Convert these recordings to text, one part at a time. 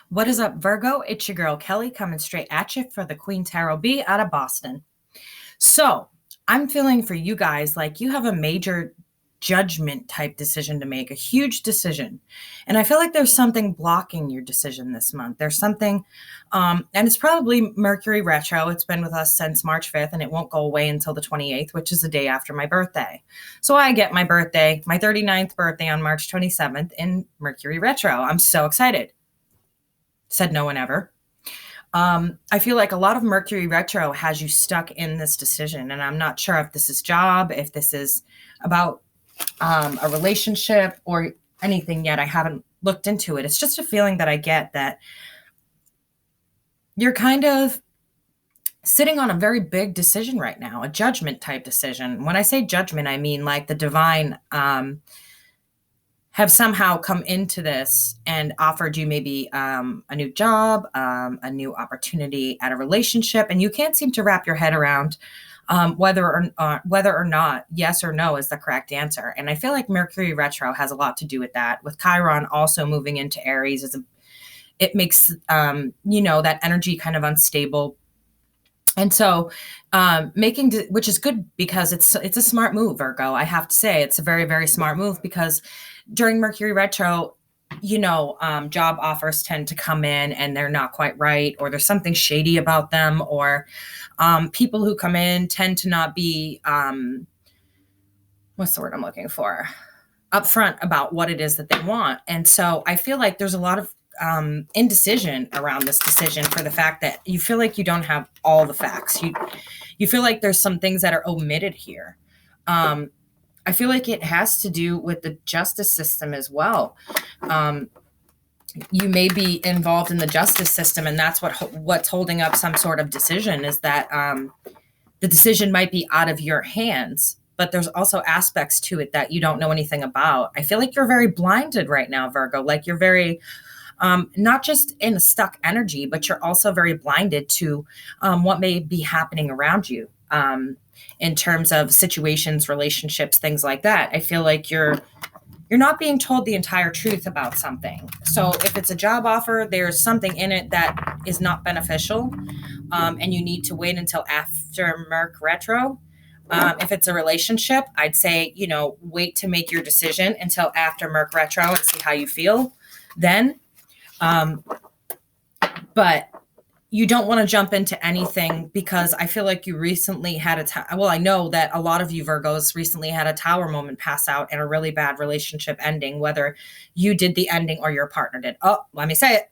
What is up, Virgo? It's your girl, Keli, coming straight at you for the Queen Tarot B out of Boston. So I'm feeling for you guys like you have a major judgment type decision to make, a huge decision. And I feel like there's something blocking your decision this month. There's something, and it's probably Mercury retro. It's been with us since March 5th, and it won't go away until the 28th, which is the day after my birthday. So I get my birthday, my 39th birthday on March 27th in Mercury retro. I'm so excited. Said no one ever. I feel like a lot of Mercury retro has you stuck in this decision, and I'm not sure if this is job, if this is about a relationship or anything yet. I haven't looked into it. It's just a feeling that I get that you're kind of sitting on a very big decision right now, a judgment type decision. When I say judgment, I mean like the divine have somehow come into this and offered you maybe a new job, a new opportunity at a relationship, and you can't seem to wrap your head around whether or not yes or no is the correct answer. And I feel like Mercury retro has a lot to do with that. With Chiron also moving into Aries, it makes that energy kind of unstable. And so which is good because it's a smart move, Virgo. I have to say it's a very, very smart move because during Mercury retro, job offers tend to come in and they're not quite right, or there's something shady about them, or people who come in tend to not be, what's the word I'm looking for? Upfront about what it is that they want. And so I feel like there's a lot of indecision around this decision for the fact that you feel like you don't have all the facts. You feel like there's some things that are omitted here. I feel like it has to do with the justice system as well. You may be involved in the justice system, and that's what's holding up some sort of decision, is that the decision might be out of your hands, but there's also aspects to it that you don't know anything about. I feel like you're very blinded right now, Virgo. Like you're very not just in a stuck energy, but you're also very blinded to what may be happening around you. In terms of situations, relationships, things like that. I feel like you're not being told the entire truth about something. So if it's a job offer, there's something in it that is not beneficial, and you need to wait until after MERC retro. If it's a relationship, I'd say, wait to make your decision until after MERC retro and see how you feel then. But you don't want to jump into anything because I feel like you recently had I know that a lot of you Virgos recently had a tower moment pass out and a really bad relationship ending, whether you did the ending or your partner did. Oh, let me say it.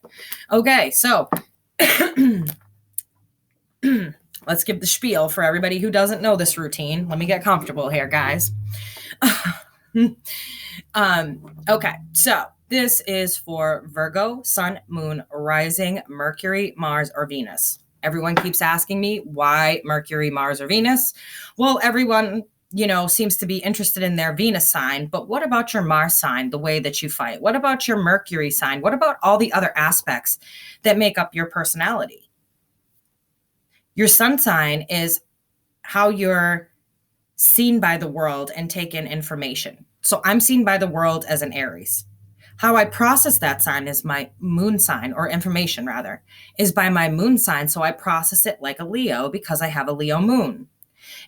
Okay, so let's give the spiel for everybody who doesn't know this routine. Let me get comfortable here, guys. Okay, so this is for Virgo, Sun, Moon, Rising, Mercury, Mars, or Venus. Everyone keeps asking me why Mercury, Mars, or Venus. Well, everyone, seems to be interested in their Venus sign, but what about your Mars sign, the way that you fight? What about your Mercury sign? What about all the other aspects that make up your personality? Your sun sign is how you're seen by the world and take in information. So I'm seen by the world as an Aries. How I process that sign is my moon sign, or information rather, is by my moon sign. So I process it like a Leo because I have a Leo moon.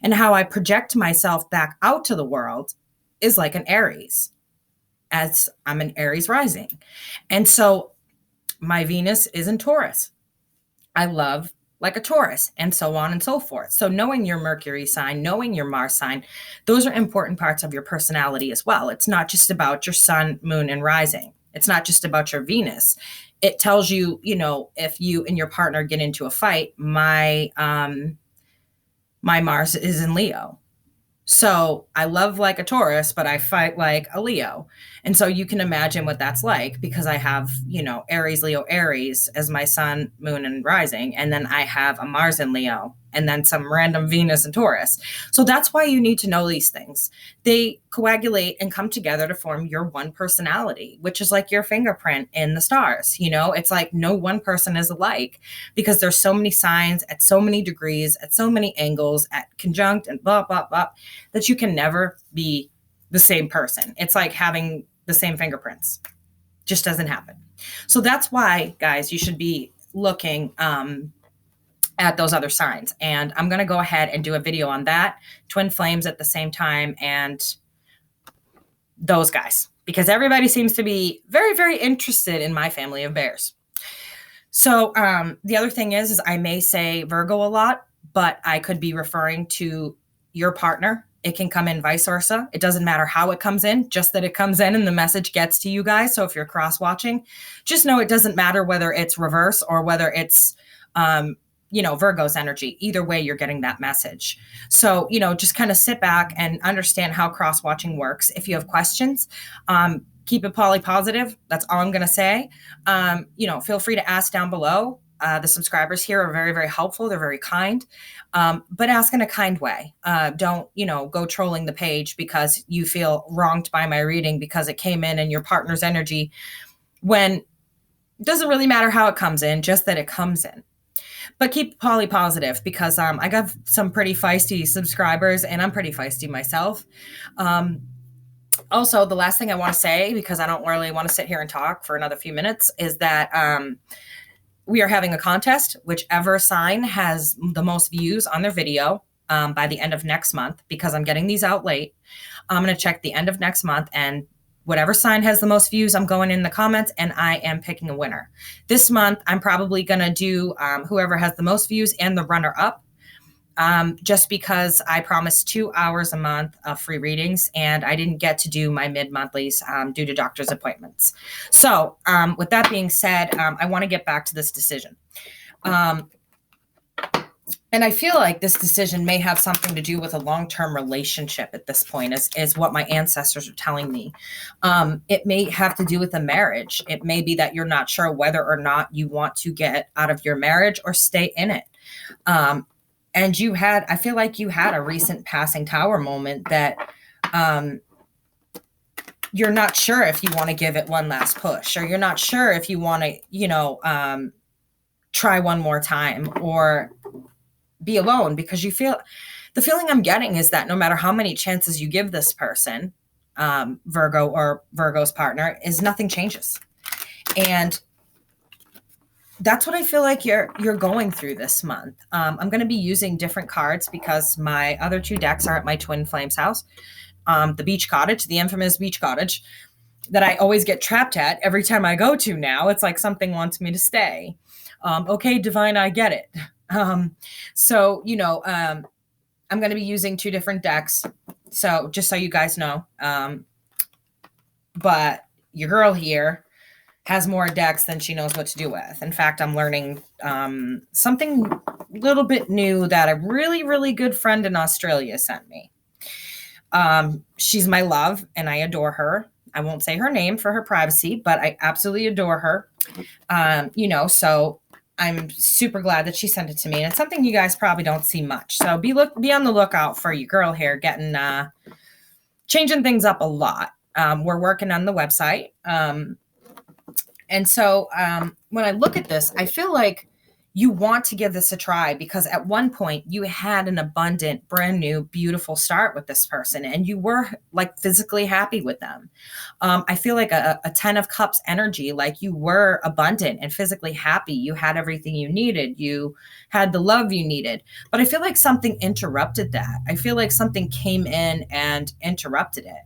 And how I project myself back out to the world is like an Aries, as I'm an Aries rising. And so my Venus is in Taurus. I love like a Taurus, and so on and so forth. So knowing your Mercury sign, knowing your Mars sign, those are important parts of your personality as well. It's not just about your sun, moon, and rising. It's not just about your Venus. It tells you, if you and your partner get into a fight, my Mars is in Leo. So I love like a Taurus, but I fight like a Leo. And so you can imagine what that's like because I have, Aries, Leo, Aries as my sun, moon, and rising. And then I have a Mars in Leo and then some random Venus and Taurus. So that's why you need to know these things. They coagulate and come together to form your one personality, which is like your fingerprint in the stars. It's like no one person is alike because there's so many signs at so many degrees, at so many angles, at conjunct and blah, blah, blah, that you can never be the same person. It's like having the same fingerprints. Just doesn't happen. So that's why, guys, you should be looking at those other signs. And I'm going to go ahead and do a video on that, twin flames at the same time, and those guys, because everybody seems to be very, very interested in my family of bears. So the other thing is I may say Virgo a lot, but I could be referring to your partner. It can come in vice versa. It doesn't matter how it comes in, just that it comes in and the message gets to you guys. So if you're cross watching, just know it doesn't matter whether it's reverse or whether it's, Virgo's energy. Either way, you're getting that message. So, just kind of sit back and understand how cross watching works. If you have questions, keep it positive. That's all I'm going to say. Feel free to ask down below. The subscribers here are very, very helpful. They're very kind, but ask in a kind way. Don't, go trolling the page because you feel wronged by my reading because it came in your partner's energy, when it doesn't really matter how it comes in, just that it comes in. But keep positive because I got some pretty feisty subscribers and I'm pretty feisty myself. Also, the last thing I want to say, because I don't really want to sit here and talk for another few minutes, is that we are having a contest. Whichever sign has the most views on their video by the end of next month, because I'm getting these out late, I'm going to check the end of next month, and whatever sign has the most views, I'm going in the comments and I am picking a winner. This month, I'm probably going to do whoever has the most views and the runner up. Just because I promised 2 hours a month of free readings and I didn't get to do my mid-monthlies due to doctor's appointments. So with that being said, I want to get back to this decision. And I feel like this decision may have something to do with a long-term relationship at this point, is what my ancestors are telling me. It may have to do with a marriage. It may be that you're not sure whether or not you want to get out of your marriage or stay in it. And I feel like you had a recent passing tower moment that you're not sure if you want to give it one last push, or you're not sure if you want to, try one more time or be alone, because the feeling I'm getting is that no matter how many chances you give this person, Virgo or Virgo's partner, is nothing changes. And that's what I feel like you're going through this month. I'm going to be using different cards because my other 2 decks are at my twin flames house. The beach cottage, the infamous beach cottage that I always get trapped at every time I go to now. It's like something wants me to stay. Okay, divine, I get it. I'm going to be using 2 different decks. So just so you guys know, but your girl here has more decks than she knows what to do with. In fact, I'm learning something a little bit new that a really, really good friend in Australia sent me. She's my love and I adore her. I won't say her name for her privacy, but I absolutely adore her. So I'm super glad that she sent it to me. And it's something you guys probably don't see much. So be on the lookout for your girl here getting changing things up a lot. We're working on the website. And so when I look at this, I feel like you want to give this a try because at one point you had an abundant, brand new, beautiful start with this person and you were like physically happy with them. I feel like a 10 of cups energy, like you were abundant and physically happy. You had everything you needed. You had the love you needed. But I feel like something interrupted that. I feel like something came in and interrupted it.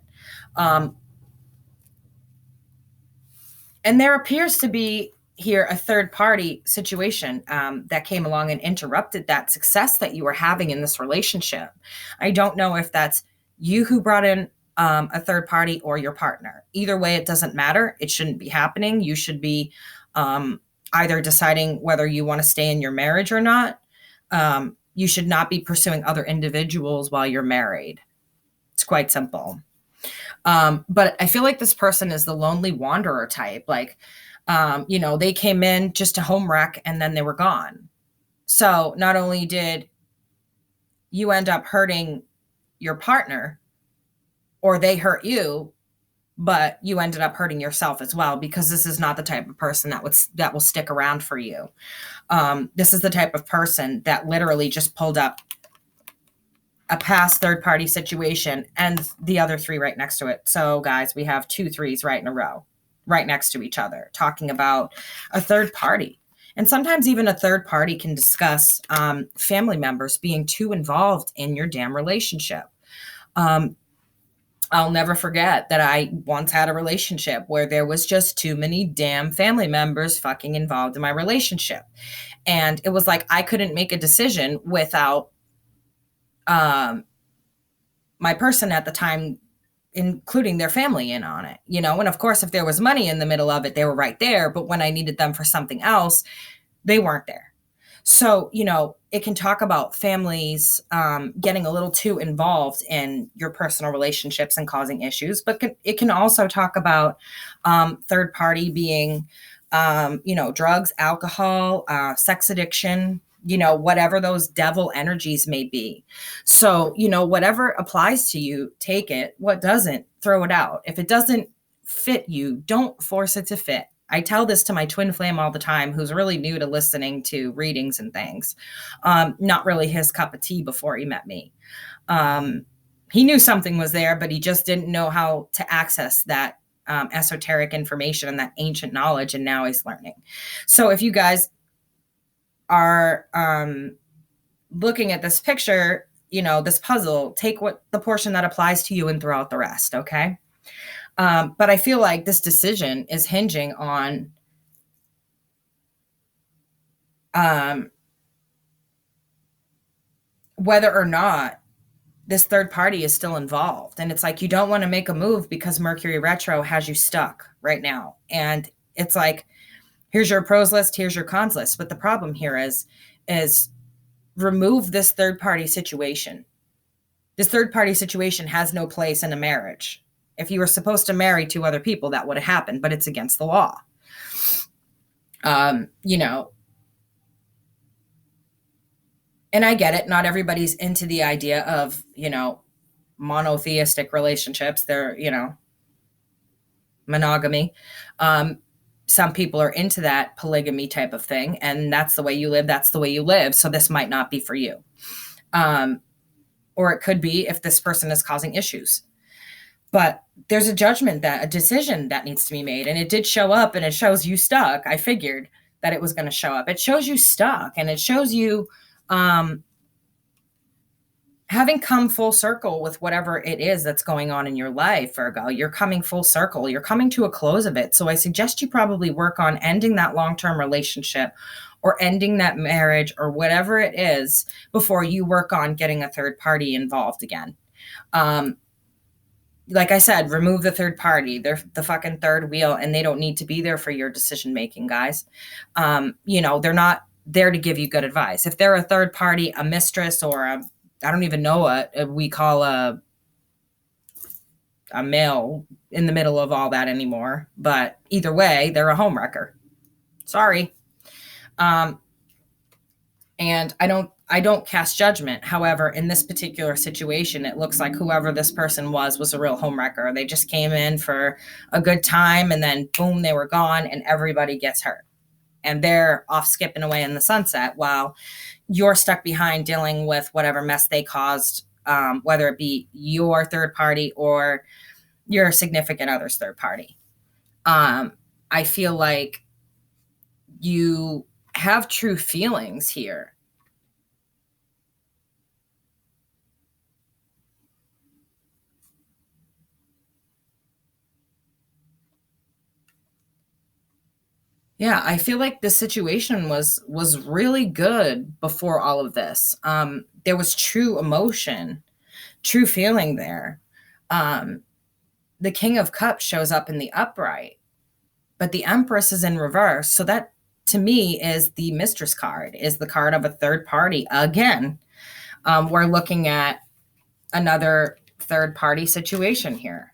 And there appears to be here a third party situation that came along and interrupted that success that you were having in this relationship. I don't know if that's you who brought in a third party or your partner. Either way, it doesn't matter. It shouldn't be happening. You should be either deciding whether you want to stay in your marriage or not. You should not be pursuing other individuals while you're married. It's quite simple. But I feel like this person is the lonely wanderer type. Like, they came in just to home wreck and then they were gone. So not only did you end up hurting your partner or they hurt you, but you ended up hurting yourself as well, because this is not the type of person that will stick around for you. This is the type of person that literally just pulled up a past third party situation and the other 3 right next to it. So guys, we have 2 3s right in a row. right next to each other, talking about a third party. And sometimes even a third party can discuss family members being too involved in your damn relationship. I'll never forget that I once had a relationship where there was just too many damn family members fucking involved in my relationship. And it was like I couldn't make a decision without my person at the time including their family in on it, you know? And of course, if there was money in the middle of it, they were right there. But when I needed them for something else, they weren't there. So, you know, it can talk about families getting a little too involved in your personal relationships and causing issues, but it can also talk about third party being, you know, drugs, alcohol, sex addiction, you know, whatever those devil energies may be. So, you know, whatever applies to you, take it. What doesn't, throw it out. If it doesn't fit you, don't force it to fit. I tell this to my twin flame all the time, who's really new to listening to readings and things. Not really his cup of tea before he met me. He knew something was there, but he just didn't know how to access that esoteric information and that ancient knowledge. And now he's learning. So if you guys are looking at this picture, you know, this puzzle, take what the portion that applies to you and throw out the rest. Okay. But I feel like this decision is hinging on whether or not this third party is still involved. And it's like, you don't want to make a move because Mercury retro has you stuck right now. And it's like, here's your pros list, here's your cons list. But the problem here is remove this third party situation. This third party situation has no place in a marriage. If you were supposed to marry two other people, that would have happened, but it's against the law. You know, and I get it. Not everybody's into the idea of, you know, monotheistic relationships. They're, you know, monogamy. Some people are into that polygamy type of thing, and that's the way you live. That's the way you live. So this might not be for you. Or it could be if this person is causing issues. But there's a decision that needs to be made. And it did show up, and it shows you stuck. I figured that it was going to show up. It shows you stuck, and it shows you having come full circle with whatever it is that's going on in your life, Virgo. You're coming full circle. You're coming to a close of it. So I suggest you probably work on ending that long-term relationship or ending that marriage or whatever it is before you work on getting a third party involved again. Like I said, remove the third party. They're the fucking third wheel, and they don't need to be there for your decision making, guys. You know, they're not there to give you good advice. If they're a third party, a mistress, or I don't even know what we call a male in the middle of all that anymore. But either way, they're a homewrecker. Sorry. And I don't cast judgment. However, in this particular situation, it looks like whoever this person was a real homewrecker. They just came in for a good time, and then boom, they were gone, and everybody gets hurt. And they're off skipping away in the sunset while you're stuck behind dealing with whatever mess they caused, whether it be your third party or your significant other's third party. I feel like you have true feelings here. Yeah, I feel like the situation was really good before all of this. There was true emotion, true feeling there. The King of Cups shows up in the upright, but the Empress is in reverse. So that, to me, is the Mistress card, is the card of a third party. Again, we're looking at another third party situation here.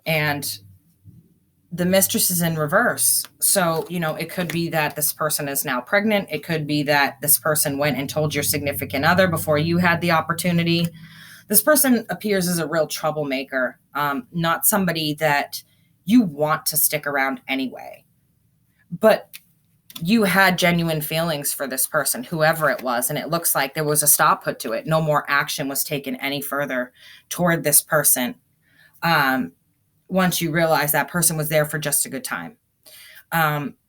And the Mistress is in reverse. So, you know, it could be that this person is now pregnant. It could be that this person went and told your significant other before you had the opportunity. This person appears as a real troublemaker, not somebody that you want to stick around anyway. But you had genuine feelings for this person, whoever it was, and it looks like there was a stop put to it. No more action was taken any further toward this person. once you realize that person was there for just a good time.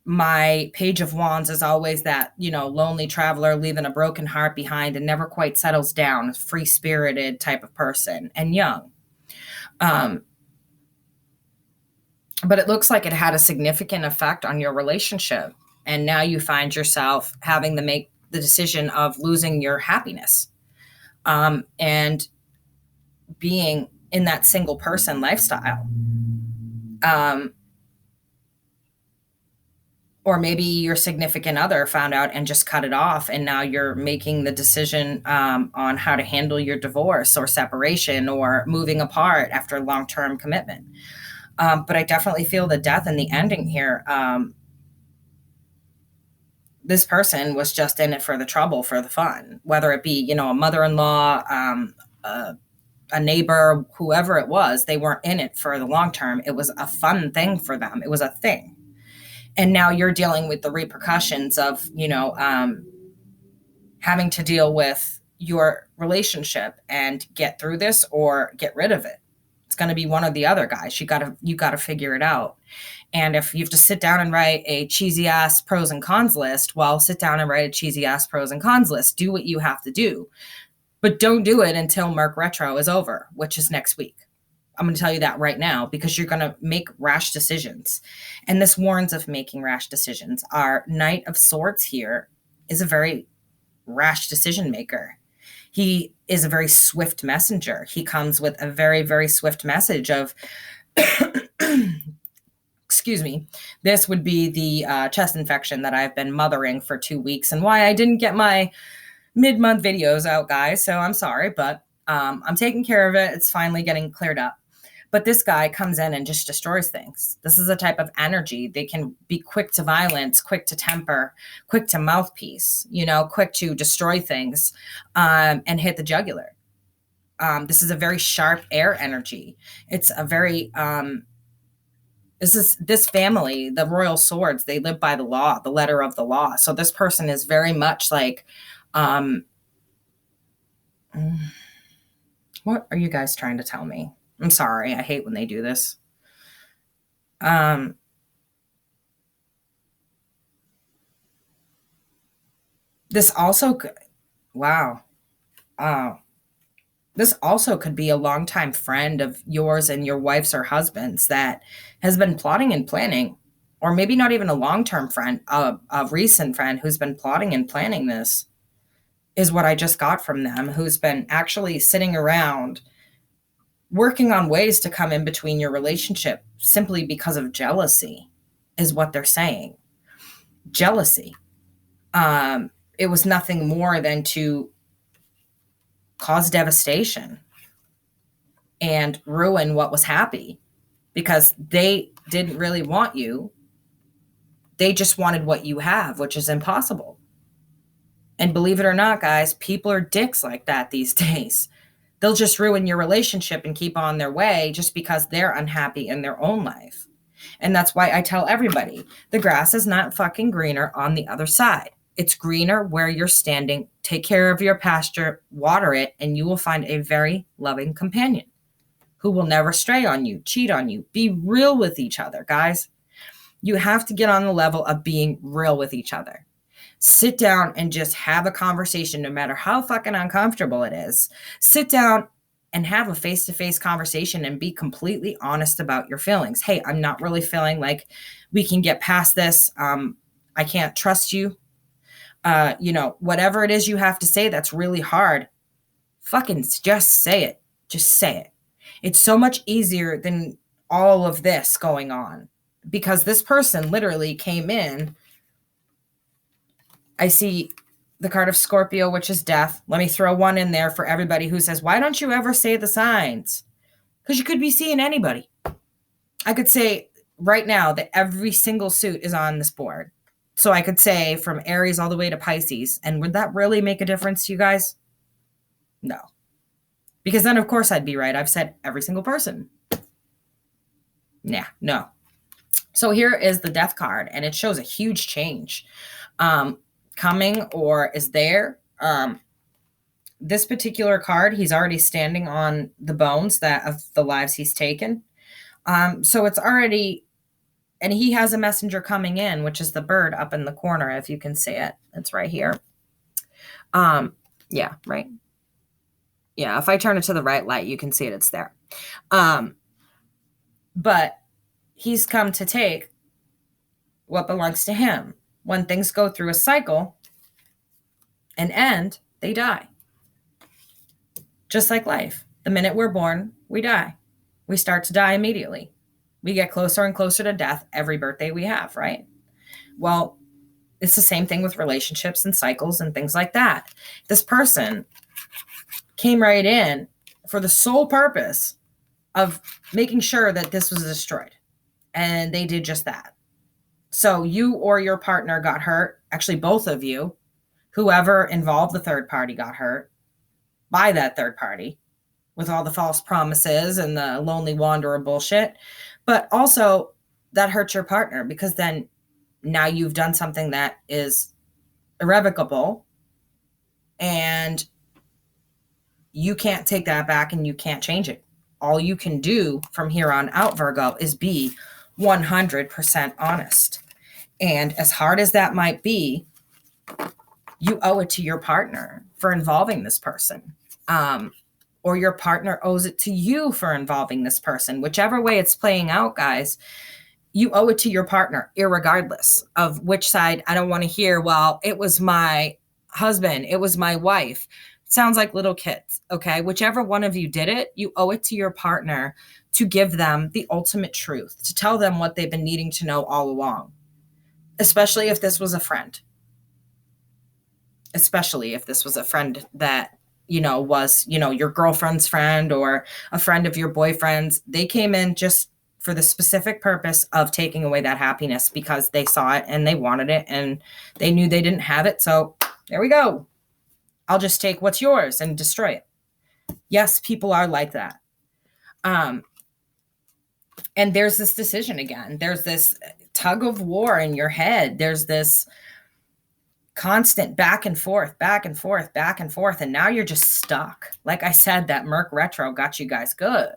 My Page of Wands is always that, lonely traveler leaving a broken heart behind and never quite settles down, free-spirited type of person and young. But it looks like it had a significant effect on your relationship. And now you find yourself having to make the decision of losing your happiness, and being in that single person lifestyle. Or maybe your significant other found out and just cut it off, and now you're making the decision on how to handle your divorce or separation or moving apart after a long-term commitment. But I definitely feel the death and the ending here. This person was just in it for the trouble, for the fun, whether it be, a mother-in-law, a neighbor, whoever it was. They weren't in it for the long term. It was a fun thing for them. It was a thing. And now you're dealing with the repercussions of, having to deal with your relationship and get through this or get rid of it. It's going to be one or the other, guys. You got to figure it out. And if you have to sit down and write a cheesy ass pros and cons list, well, sit down and write a cheesy ass pros and cons list. Do what you have to do, but don't do it until MERC retro is over, which is next week. I'm going to tell you that right now, because you're going to make rash decisions. And this warns of making rash decisions. Our Knight of Swords here is a very rash decision maker. He is a very swift messenger. He comes with a very, very swift message of, excuse me, this would be the chest infection that I've been mothering for 2 weeks, and why I didn't get my mid-month videos out, guys. So I'm sorry, but I'm taking care of it. It's finally getting cleared up. But this guy comes in and just destroys things. This is a type of energy. They can be quick to violence, quick to temper, quick to mouthpiece, quick to destroy things, and hit the jugular. This is a very sharp air energy. It's a very, this family, the Royal Swords, they live by the law, the letter of the law. So this person is very much like, what are you guys trying to tell me? I'm sorry. I hate when they do this. This also could, wow. This also could be a longtime friend of yours and your wife's or husband's that has been plotting and planning, or maybe not even a long-term friend, a recent friend who's been plotting and planning this, is what I just got from them, who's been actually sitting around working on ways to come in between your relationship simply because of jealousy, is what they're saying. Jealousy. It was nothing more than to cause devastation and ruin what was happy, because they didn't really want you. They just wanted what you have, which is impossible. And believe it or not, guys, people are dicks like that these days. They'll just ruin your relationship and keep on their way just because they're unhappy in their own life. And that's why I tell everybody, the grass is not fucking greener on the other side. It's greener where you're standing. Take care of your pasture, water it, and you will find a very loving companion who will never stray on you, cheat on you. Be real with each other, guys. You have to get on the level of being real with each other. Sit down and just have a conversation, no matter how fucking uncomfortable it is. Sit down and have a face-to-face conversation and be completely honest about your feelings. Hey, I'm not really feeling like we can get past this. I can't trust you. Whatever it is you have to say that's really hard, fucking just say it. Just say it. It's so much easier than all of this going on, because this person literally came in. I see the card of Scorpio, which is death. Let me throw one in there for everybody who says, why don't you ever say the signs? Because you could be seeing anybody. I could say right now that every single suit is on this board. So I could say from Aries all the way to Pisces. And would that really make a difference to you guys? No. Because then, of course, I'd be right. I've said every single person. Yeah, no. So here is the death card, and it shows a huge change coming or is there. This particular card, he's already standing on the bones of the lives he's taken. So it's already, and he has a messenger coming in, which is the bird up in the corner. If you can see it, it's right here. Yeah, right. Yeah, if I turn it to the right light, you can see it. It's there. But he's come to take what belongs to him. When things go through a cycle and end, they die. Just like life. The minute we're born, we die. We start to die immediately. We get closer and closer to death every birthday we have, right? Well, it's the same thing with relationships and cycles and things like that. This person came right in for the sole purpose of making sure that this was destroyed. And they did just that. So you or your partner got hurt. Actually, both of you, whoever involved the third party got hurt by that third party with all the false promises and the lonely wanderer bullshit. But also that hurts your partner because then now you've done something that is irrevocable and you can't take that back and you can't change it. All you can do from here on out, Virgo, is be 100% honest. And as hard as that might be, you owe it to your partner for involving this person. Or your partner owes it to you for involving this person. Whichever way it's playing out, guys, you owe it to your partner, irregardless of which side. I don't want to hear, well, it was my husband, it was my wife. It sounds like little kids, okay? Whichever one of you did it, you owe it to your partner to give them the ultimate truth, to tell them what they've been needing to know all along, especially if this was a friend. Especially if this was a friend that, was, your girlfriend's friend or a friend of your boyfriend's. They came in just for the specific purpose of taking away that happiness because they saw it and they wanted it and they knew they didn't have it. So there we go. I'll just take what's yours and destroy it. Yes, people are like that. And there's this decision again. There's this tug of war in your head. There's this constant back and forth, back and forth, back and forth. And now you're just stuck. Like I said, that MERC retro got you guys good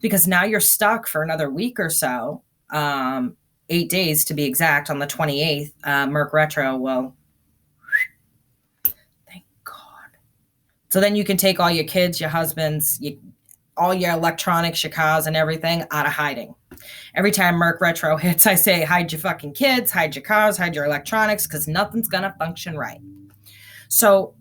because now you're stuck for another week or so, 8 days to be exact. On the 28th, MERC retro will, thank God. So then you can take all your kids, your husbands, all your electronics, your cars and everything out of hiding. Every time MERC retro hits, I say, hide your fucking kids, hide your cars, hide your electronics, because nothing's going to function right. So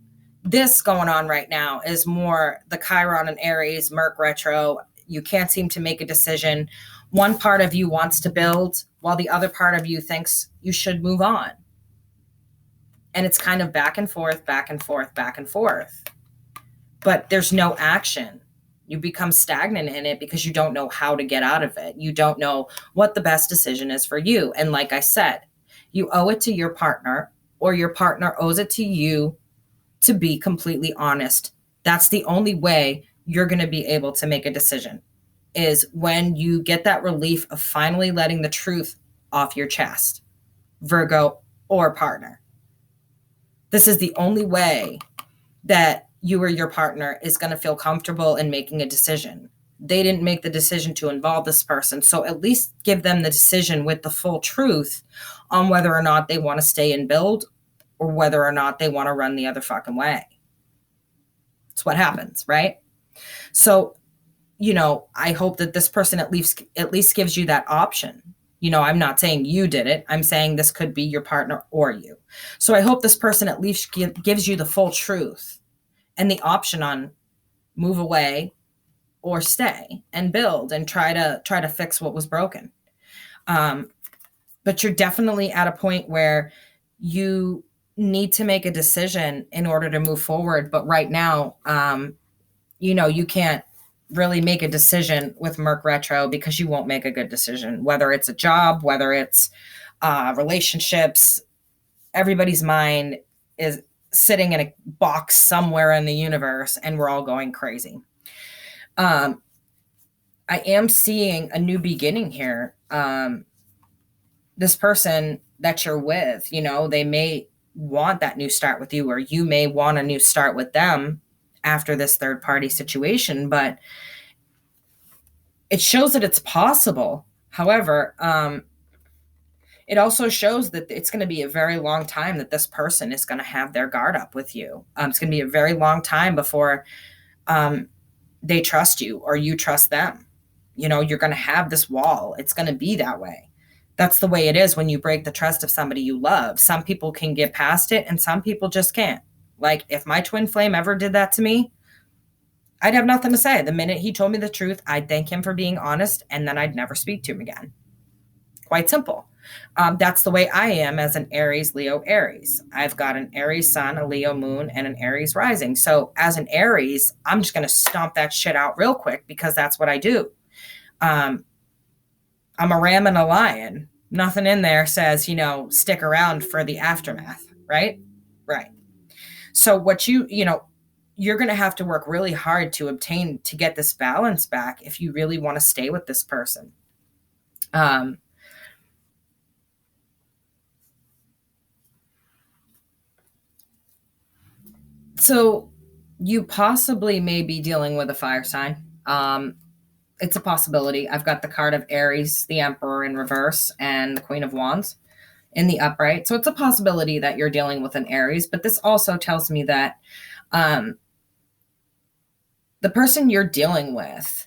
this going on right now is more the Chiron and Aries MERC retro. You can't seem to make a decision. One part of you wants to build while the other part of you thinks you should move on. And it's kind of back and forth, back and forth, back and forth. But there's no action. You become stagnant in it because you don't know how to get out of it. You don't know what the best decision is for you. And like I said, you owe it to your partner or your partner owes it to you to be completely honest. That's the only way you're going to be able to make a decision, is when you get that relief of finally letting the truth off your chest, Virgo or partner. This is the only way that you or your partner is going to feel comfortable in making a decision. They didn't make the decision to involve this person. So at least give them the decision with the full truth on whether or not they want to stay and build or whether or not they want to run the other fucking way. It's what happens, right? So, I hope that this person at least gives you that option. I'm not saying you did it. I'm saying this could be your partner or you. So I hope this person at least gives you the full truth and the option on move away or stay and build and try to fix what was broken. But you're definitely at a point where you need to make a decision in order to move forward. But right now, you can't really make a decision with MERC retro because you won't make a good decision, whether it's a job, whether it's relationships. Everybody's mind is sitting in a box somewhere in the universe and we're all going crazy. I am seeing a new beginning here. This person that you're with, they may want that new start with you, or you may want a new start with them after this third party situation. But it shows that it's possible. However, it also shows that it's going to be a very long time that this person is going to have their guard up with you. It's going to be a very long time before they trust you or you trust them. You're going to have this wall. It's going to be that way. That's the way it is when you break the trust of somebody you love. Some people can get past it and some people just can't. Like if my twin flame ever did that to me, I'd have nothing to say. The minute he told me the truth, I'd thank him for being honest, and then I'd never speak to him again. Quite simple. That's the way I am as an Aries, Leo, Aries. I've got an Aries sun, a Leo moon, and an Aries rising. So as an Aries, I'm just going to stomp that shit out real quick because that's what I do. I'm a ram and a lion. Nothing in there says, stick around for the aftermath, right? Right. So what you're going to have to work really hard to get this balance back if you really want to stay with this person. So you possibly may be dealing with a fire sign. It's a possibility. I've got the card of Aries, the Emperor in reverse, and the Queen of Wands in the upright. So it's a possibility that you're dealing with an Aries, but this also tells me that the person you're dealing with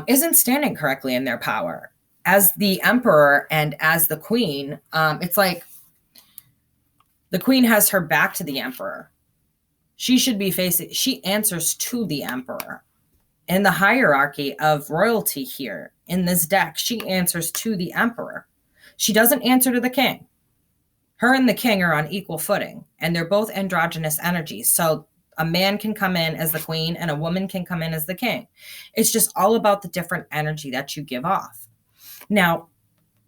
isn't standing correctly in their power. As the Emperor and as the Queen, it's like the Queen has her back to the Emperor. She answers to the Emperor. In the hierarchy of royalty here in this deck, she answers to the Emperor. She doesn't answer to the king. Her and the king are on equal footing, and they're both androgynous energies. So a man can come in as the queen and a woman can come in as the king. It's just all about the different energy that you give off. Now,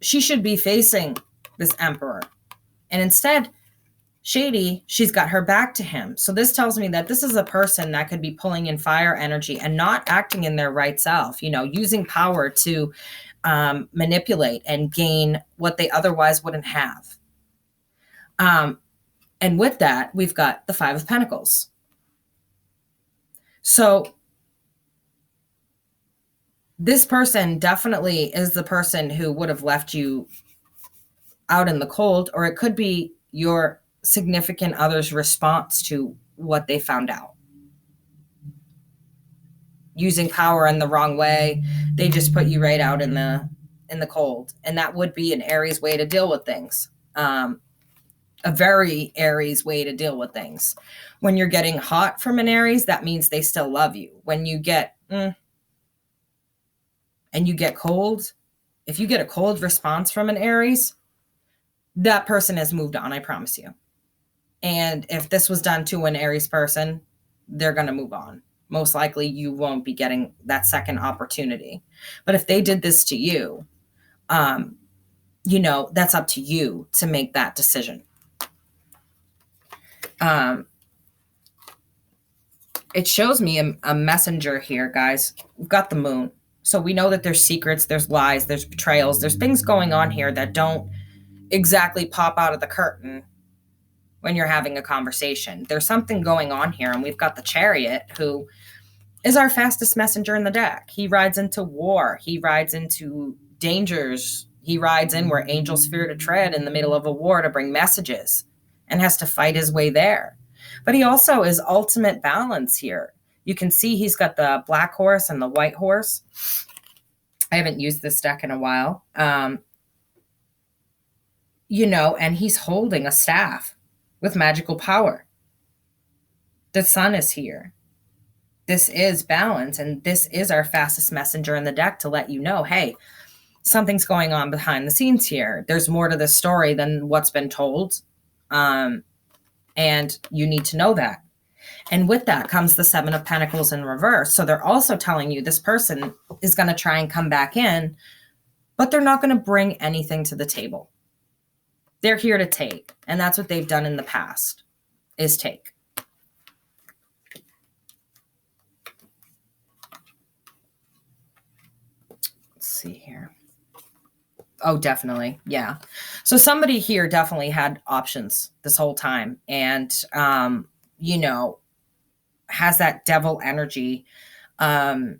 she should be facing this Emperor. And instead, shady, she's got her back to him. So this tells me that this is a person that could be pulling in fire energy and not acting in their right self, using power to manipulate and gain what they otherwise wouldn't have. And with that, we've got the Five of Pentacles. So this person definitely is the person who would have left you out in the cold, or it could be your significant other's response to what they found out. Using power in the wrong way, they just put you right out in the cold. And that would be an Aries way to deal with things. A very Aries way to deal with things. When you're getting hot from an Aries, that means they still love you. When you get and you get cold, if you get a cold response from an Aries, that person has moved on, I promise you. And if this was done to an Aries person, they're going to move on. Most likely you won't be getting that second opportunity. But if they did this to you, that's up to you to make that decision. It shows me a messenger here, guys. We've got the moon. So we know that there's secrets, there's lies, there's betrayals, there's things going on here that don't exactly pop out of the curtain when you're having a conversation. There's something going on here, and we've got the Chariot, who is our fastest messenger in the deck. He rides into war. He rides into dangers. He rides in where angels fear to tread in the middle of a war to bring messages and has to fight his way there. But he also is ultimate balance here. You can see he's got the black horse and the white horse. I haven't used this deck in a while. And he's holding a staff with magical power. The sun is here. This is balance, and this is our fastest messenger in the deck to let you know, hey, something's going on behind the scenes here. There's more to this story than what's been told, and you need to know that. And with that comes the Seven of Pentacles in reverse. So they're also telling you this person is going to try and come back in, but they're not going to bring anything to the table. They're here to take. And that's what they've done in the past, is take. Let's see here. Oh, definitely. Yeah. So somebody here definitely had options this whole time. And, has that devil energy to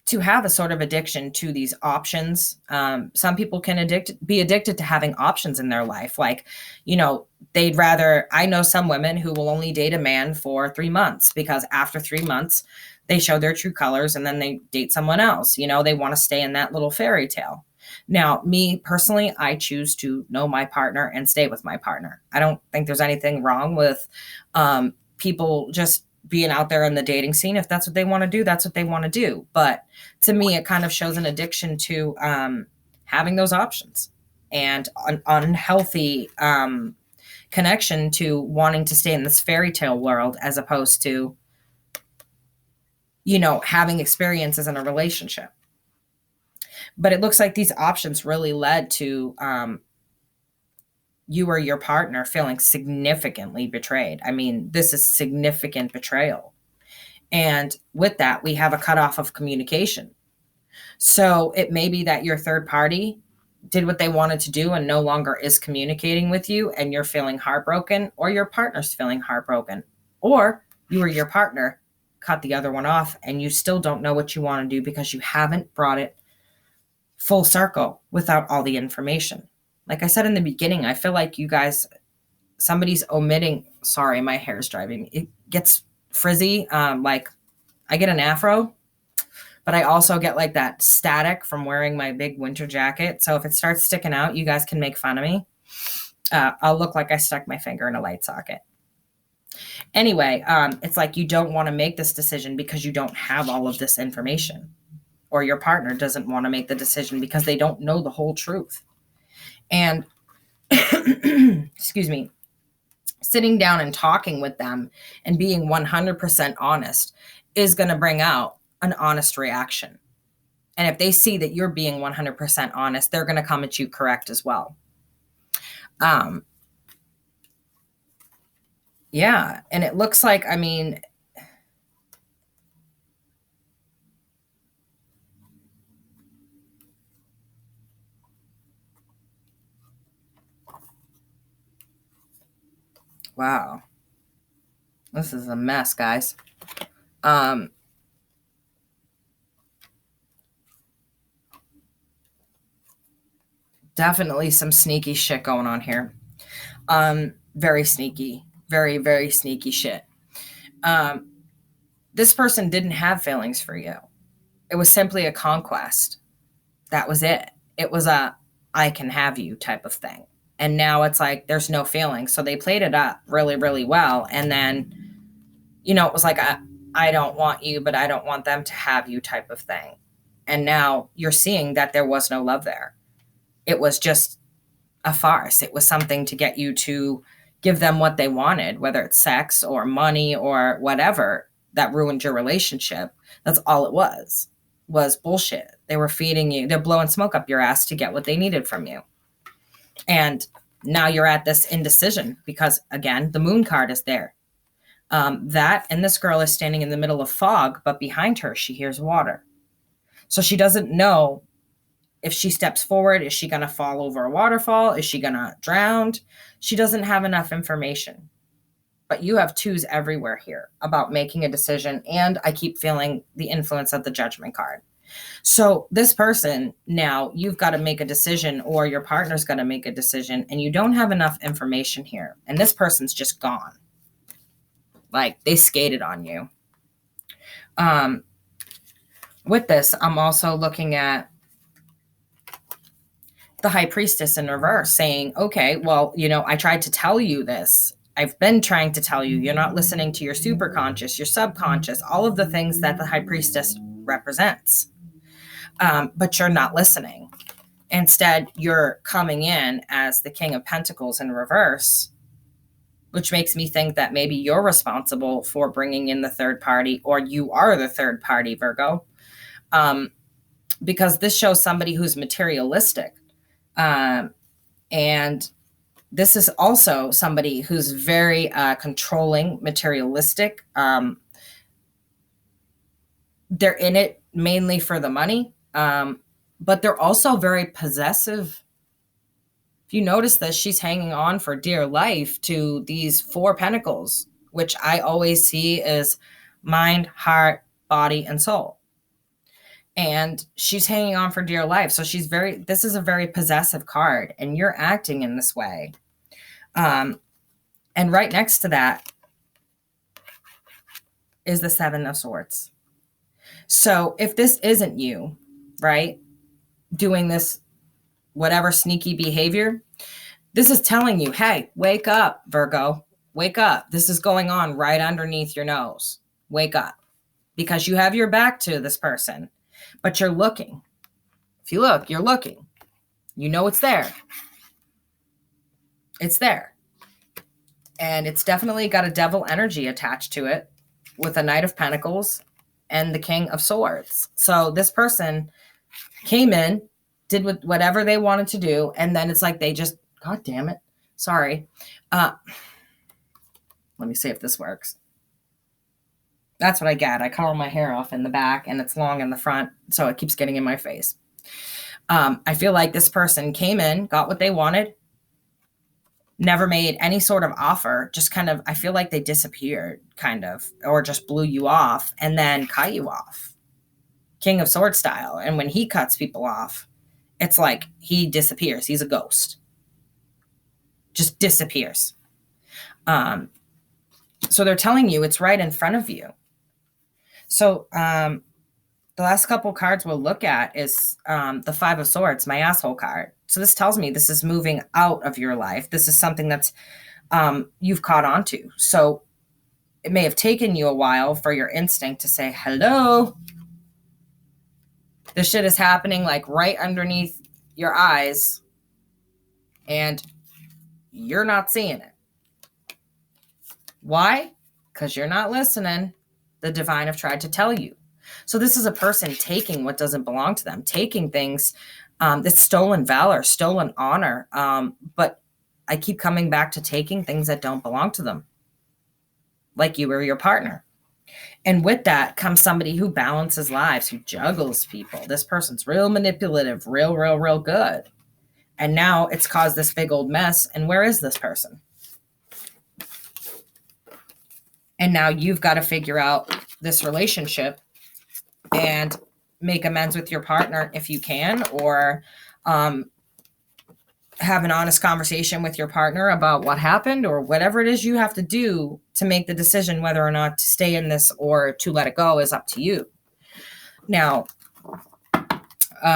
to have a sort of addiction to these options. Some people can be addicted to having options in their life. Like, they'd rather, I know some women who will only date a man for 3 months because after 3 months, they show their true colors and then they date someone else. They want to stay in that little fairy tale. Now, me personally, I choose to know my partner and stay with my partner. I don't think there's anything wrong with people just being out there in the dating scene. If that's what they want to do, that's what they want to do. But to me, it kind of shows an addiction to having those options and an unhealthy connection to wanting to stay in this fairy tale world as opposed to, having experiences in a relationship. But it looks like these options really led to you or your partner feeling significantly betrayed. I mean, this is significant betrayal. And with that, we have a cutoff of communication. So it may be that your third party did what they wanted to do and no longer is communicating with you, and you're feeling heartbroken, or your partner's feeling heartbroken, or you or your partner cut the other one off and you still don't know what you want to do because you haven't brought it full circle without all the information. Like I said in the beginning, I feel like you guys, somebody's omitting, sorry, my hair is driving me. It gets frizzy. Like I get an afro, but I also get like that static from wearing my big winter jacket. So if it starts sticking out, you guys can make fun of me. I'll look like I stuck my finger in a light socket. Anyway, it's like you don't want to make this decision because you don't have all of this information, or your partner doesn't want to make the decision because they don't know the whole truth. And excuse me, sitting down and talking with them and being 100% honest is going to bring out an honest reaction. And if they see that you're being 100% honest, they're going to come at you correct as well. Yeah. And it looks like, I mean, wow. This is a mess, guys. Definitely some sneaky shit going on here. Very sneaky, very, very sneaky shit. This person didn't have feelings for you. It was simply a conquest. That was it. It was a, I can have you type of thing. And now it's like, there's no feelings. So they played it up really, really well. And then, it was like, I don't want you, but I don't want them to have you type of thing. And now you're seeing that there was no love there. It was just a farce. It was something to get you to give them what they wanted, whether it's sex or money or whatever that ruined your relationship. That's all it was bullshit. They were feeding you. They're blowing smoke up your ass to get what they needed from you. And now you're at this indecision because, again, the moon card is there. That and this girl is standing in the middle of fog, but behind her, she hears water. So she doesn't know if she steps forward, is she going to fall over a waterfall? Is she going to drown? She doesn't have enough information. But you have twos everywhere here about making a decision. And I keep feeling the influence of the Judgment card. So this person, now you've got to make a decision, or your partner's got to make a decision, and you don't have enough information here. And this person's just gone. Like they skated on you. With this, I'm also looking at the High Priestess in reverse saying, okay, well, I tried to tell you this. I've been trying to tell you, you're not listening to your superconscious, your subconscious, all of the things that the High Priestess represents. But you're not listening. Instead, you're coming in as the King of Pentacles in reverse, which makes me think that maybe you're responsible for bringing in the third party, or you are the third party, Virgo. Because this shows somebody who's materialistic. And this is also somebody who's very controlling, materialistic. They're in it mainly for the money, but they're also very possessive. If you notice this, she's hanging on for dear life to these 4 pentacles, which I always see as mind, heart, body, and soul. and she's hanging on for dear life. So this is a very possessive card, and you're acting in this way. And right next to that is the Seven of Swords. So if this isn't you, right, doing this, whatever sneaky behavior, this is telling you, hey, wake up, Virgo, wake up. This is going on right underneath your nose. Wake up, because you have your back to this person, but you're looking. If you look, you're looking. You know it's there. It's there. And it's definitely got a devil energy attached to it with a Knight of Pentacles and the King of Swords. So this person came in, did whatever they wanted to do, and then it's like they just, God damn it, sorry. Let me see if this works. That's what I get. I cut all my hair off in the back, and it's long in the front, so it keeps getting in my face. I feel like this person came in, got what they wanted, never made any sort of offer, just kind of, I feel like they disappeared, kind of, or just blew you off and then cut you off. King of Swords style. And when he cuts people off, it's like he disappears. He's a ghost. Just disappears. So they're telling you it's right in front of you. So the last couple cards we'll look at is the Five of Swords, my asshole card. So this tells me this is moving out of your life. This is something that's you've caught on to. So it may have taken you a while for your instinct to say, hello. This shit is happening like right underneath your eyes, and you're not seeing it. Why? Because you're not listening. The divine have tried to tell you. So this is a person taking what doesn't belong to them, taking things that's stolen valor, stolen honor. But I keep coming back to taking things that don't belong to them, like you or your partner. And with that comes somebody who balances lives, who juggles people. This person's real manipulative, real good. And now it's caused this big old mess. And where is this person? And now you've got to figure out this relationship and make amends with your partner if you can, or have an honest conversation with your partner about what happened, or whatever it is you have to do to make the decision whether or not to stay in this or to let it go is up to you. Now,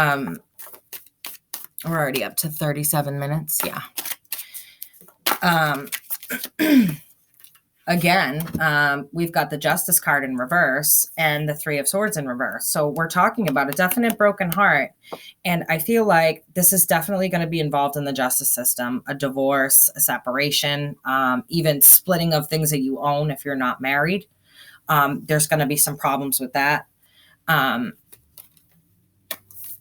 we're already up to 37 minutes. Yeah. Again, we've got the Justice card in reverse and the Three of Swords in reverse. So we're talking about a definite broken heart. And I feel like this is definitely going to be involved in the justice system, a divorce, a separation, even splitting of things that you own if you're not married. There's going to be some problems with that.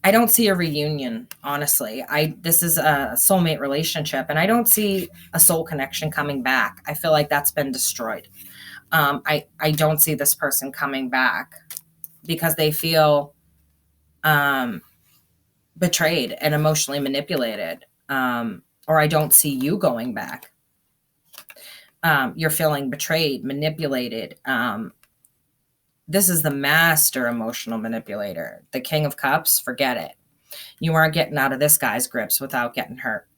I don't see a reunion, honestly. This is a soulmate relationship, and I don't see a soul connection coming back. I feel like that's been destroyed. I don't see this person coming back because they feel betrayed and emotionally manipulated, or I don't see you going back. You're feeling betrayed, manipulated. This is the master emotional manipulator. The King of Cups, forget it. You aren't getting out of this guy's grips without getting hurt.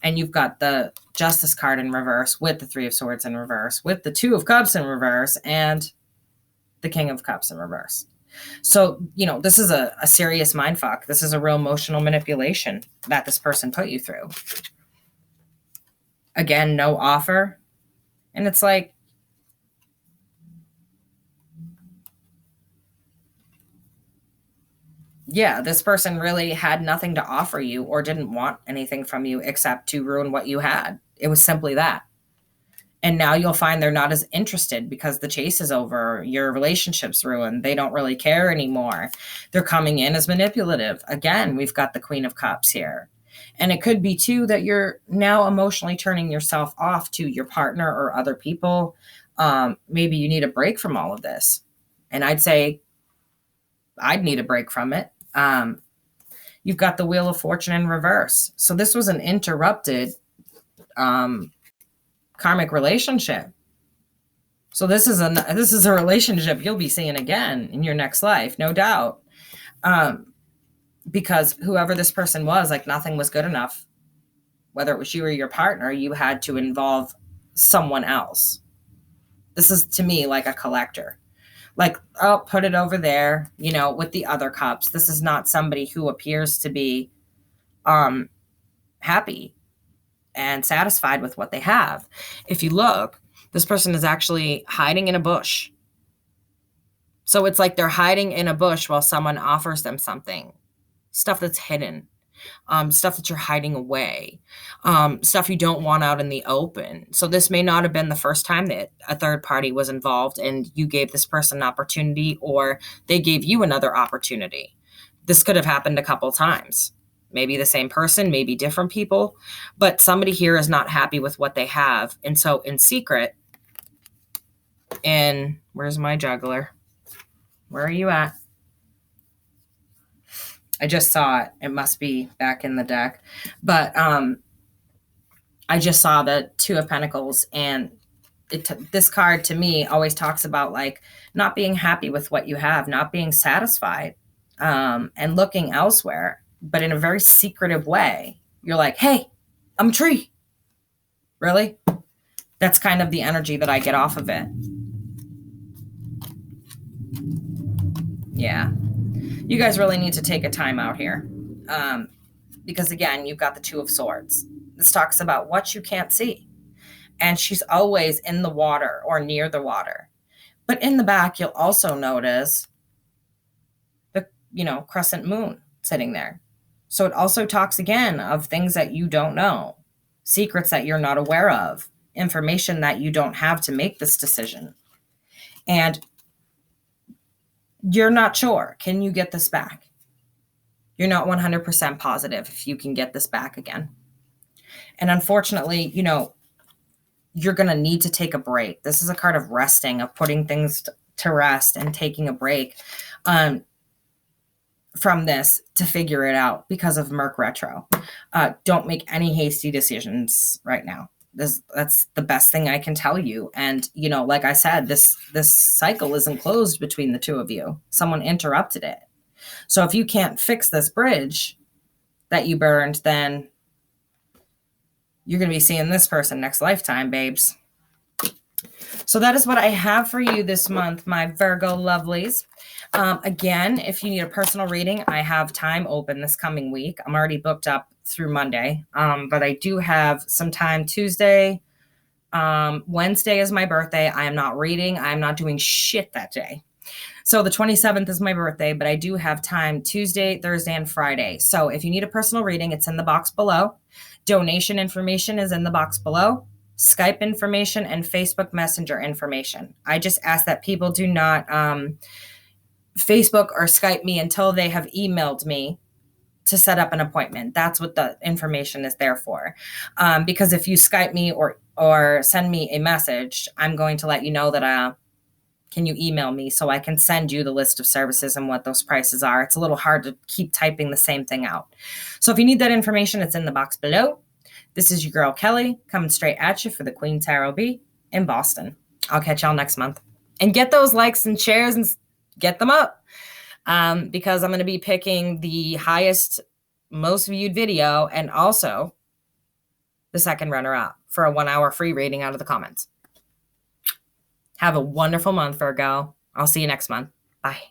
And you've got the Justice card in reverse with the Three of Swords in reverse, with the Two of Cups in reverse, and the King of Cups in reverse. So, this is a serious mindfuck. This is a real emotional manipulation that this person put you through. Again, no offer. And it's like, yeah, this person really had nothing to offer you or didn't want anything from you except to ruin what you had. It was simply that. And now you'll find they're not as interested because the chase is over. Your relationship's ruined. They don't really care anymore. They're coming in as manipulative. Again, we've got the Queen of Cups here. And it could be, too, that you're now emotionally turning yourself off to your partner or other people. Maybe you need a break from all of this. And I'd say I'd need a break from it. You've got the Wheel of Fortune in reverse. So this was an interrupted karmic relationship. So this is a relationship you'll be seeing again in your next life, no doubt. Because whoever this person was, like nothing was good enough. Whether it was you or your partner, you had to involve someone else. This is to me like a collector. Like, oh, put it over there, with the other cups. This is not somebody who appears to be happy and satisfied with what they have. If you look, this person is actually hiding in a bush. So it's like they're hiding in a bush while someone offers them something, stuff that's hidden, stuff that you're hiding away, stuff you don't want out in the open. So this may not have been the first time that a third party was involved and you gave this person an opportunity, or they gave you another opportunity. This could have happened a couple times. Maybe the same person, maybe different people, but somebody here is not happy with what they have. And so in secret, where's my juggler? Where are you at? I just saw it. It must be back in the deck. But I just saw the Two of Pentacles, and this card to me always talks about like not being happy with what you have, not being satisfied, and looking elsewhere, but in a very secretive way. You're like, hey, I'm a tree. Really? That's kind of the energy that I get off of it. Yeah. You guys really need to take a time out here. Because again, you've got the Two of Swords. This talks about what you can't see. And she's always in the water or near the water. But in the back, you'll also notice the, crescent moon sitting there. So it also talks again of things that you don't know, secrets that you're not aware of, information that you don't have to make this decision. And you're not sure. Can you get this back? You're not 100% positive if you can get this back again. And unfortunately, you're going to need to take a break. This is a card of resting, of putting things to rest and taking a break from this to figure it out because of MERC retro. Don't make any hasty decisions right now. That's the best thing I can tell you. And, like I said, this cycle isn't closed between the two of you. Someone interrupted it. So if you can't fix this bridge that you burned, then you're going to be seeing this person next lifetime, babes. So that is what I have for you this month, my Virgo lovelies. Again, if you need a personal reading, I have time open this coming week. I'm already booked up through Monday, but I do have some time Tuesday. Wednesday is my birthday. I am not reading. I am not doing shit that day. So the 27th is my birthday, but I do have time Tuesday, Thursday, and Friday. So if you need a personal reading, it's in the box below. Donation information is in the box below. Skype information and Facebook Messenger information. I just ask that people do not Facebook or Skype me until they have emailed me to set up an appointment. That's what the information is there for. Because if you Skype me or send me a message, I'm going to let you know that can you email me so I can send you the list of services and what those prices are. It's a little hard to keep typing the same thing out. So if you need that information, it's in the box below. This is your girl, Keli, coming straight at you for the Queen Tarot B in Boston. I'll catch y'all next month. And get those likes and shares and get them up because I'm going to be picking the highest, most viewed video and also the second runner-up for a 1-hour free reading out of the comments. Have a wonderful month, Virgo. I'll see you next month. Bye.